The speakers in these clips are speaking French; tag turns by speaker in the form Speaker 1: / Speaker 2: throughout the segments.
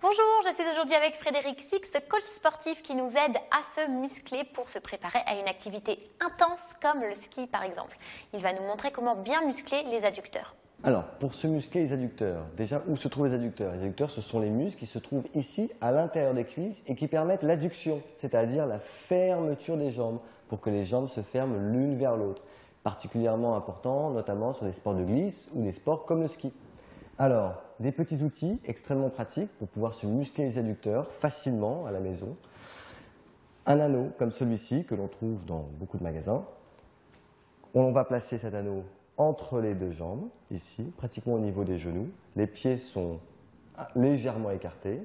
Speaker 1: Bonjour, je suis aujourd'hui avec Frédéric Six, coach sportif qui nous aide à se muscler pour se préparer à une activité intense comme le ski par exemple. Il va nous montrer comment bien muscler les adducteurs.
Speaker 2: Alors, pour se muscler les adducteurs, déjà où se trouvent les adducteurs? Les adducteurs, ce sont les muscles qui se trouvent ici, à l'intérieur des cuisses et qui permettent l'adduction, c'est-à-dire la fermeture des jambes, pour que les jambes se ferment l'une vers l'autre. Particulièrement important, notamment sur des sports de glisse ou des sports comme le ski. Alors, des petits outils extrêmement pratiques pour pouvoir se muscler les adducteurs facilement à la maison. Un anneau comme celui-ci que l'on trouve dans beaucoup de magasins. On va placer cet anneau entre les deux jambes, ici, pratiquement au niveau des genoux. Les pieds sont légèrement écartés.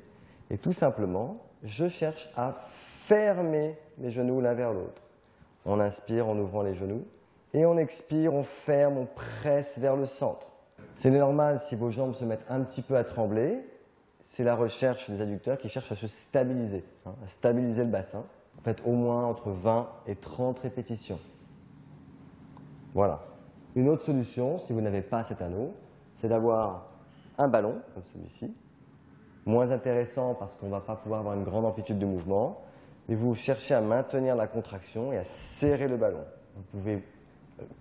Speaker 2: Et tout simplement, je cherche à fermer les genoux l'un vers l'autre. On inspire en ouvrant les genoux. Et on expire, on ferme, on presse vers le centre. C'est normal si vos jambes se mettent un petit peu à trembler. C'est la recherche des adducteurs qui cherchent à se stabiliser, à stabiliser le bassin. Faites au moins entre 20 et 30 répétitions. Voilà. Une autre solution, si vous n'avez pas cet anneau, c'est d'avoir un ballon, comme celui-ci. Moins intéressant parce qu'on ne va pas pouvoir avoir une grande amplitude de mouvement. Mais vous cherchez à maintenir la contraction et à serrer le ballon. Vous pouvez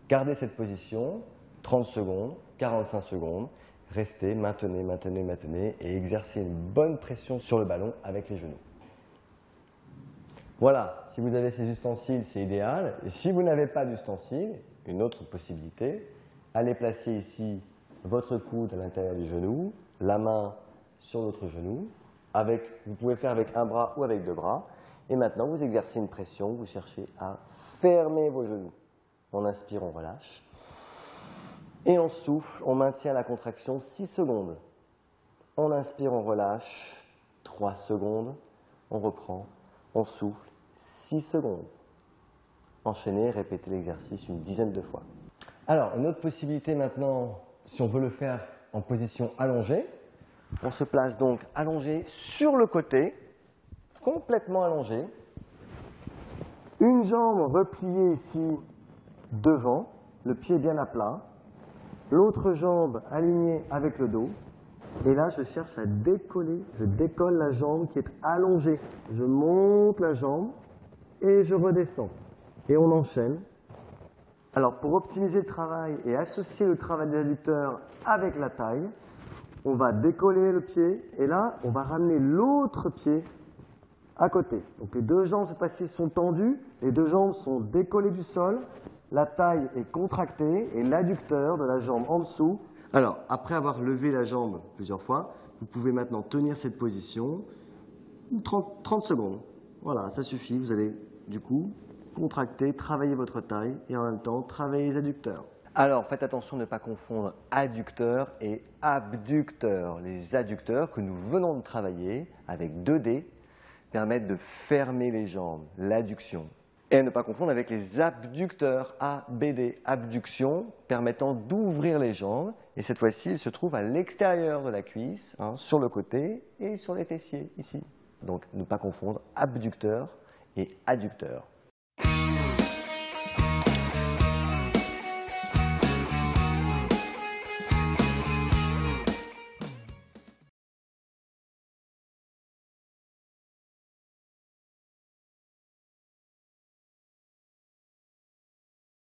Speaker 2: garder cette position 30 secondes, 45 secondes. Restez, maintenez, maintenez, maintenez et exercez une bonne pression sur le ballon avec les genoux. Voilà, si vous avez ces ustensiles, c'est idéal. Et si vous n'avez pas d'ustensiles, une autre possibilité, allez placer ici votre coude à l'intérieur du genou, la main sur l'autre genou. Vous pouvez faire avec un bras ou avec deux bras. Et maintenant, vous exercez une pression, vous cherchez à fermer vos genoux. On inspire, on relâche. Et on souffle, on maintient la contraction 6 secondes. On inspire, on relâche 3 secondes. On reprend, on souffle 6 secondes. Enchaînez, répétez l'exercice une dizaine de fois. Alors, une autre possibilité maintenant, si on veut le faire en position allongée, on se place donc allongé sur le côté, complètement allongé. Une jambe repliée ici devant, le pied bien à plat. L'autre jambe alignée avec le dos. Et là, je cherche à décoller. Je décolle la jambe qui est allongée. Je monte la jambe et je redescends. Et on enchaîne. Alors, pour optimiser le travail et associer le travail des adducteurs avec la taille, on va décoller le pied. Et là, on va ramener l'autre pied à côté. Donc, les deux jambes, cette fois-ci, sont tendues. Les deux jambes sont décollées du sol. La taille est contractée et l'adducteur de la jambe en dessous. Alors, après avoir levé la jambe plusieurs fois, vous pouvez maintenant tenir cette position 30 secondes. Voilà, ça suffit. Vous allez du coup contracter, travailler votre taille et en même temps travailler les adducteurs. Alors, faites attention de ne pas confondre adducteur et abducteur. Les adducteurs que nous venons de travailler avec 2D permettent de fermer les jambes, l'adduction. Et à ne pas confondre avec les abducteurs, ABD, abduction, permettant d'ouvrir les jambes. Et cette fois-ci, ils se trouvent à l'extérieur de la cuisse, sur le côté et sur les fessiers, ici. Donc, ne pas confondre abducteur et adducteur.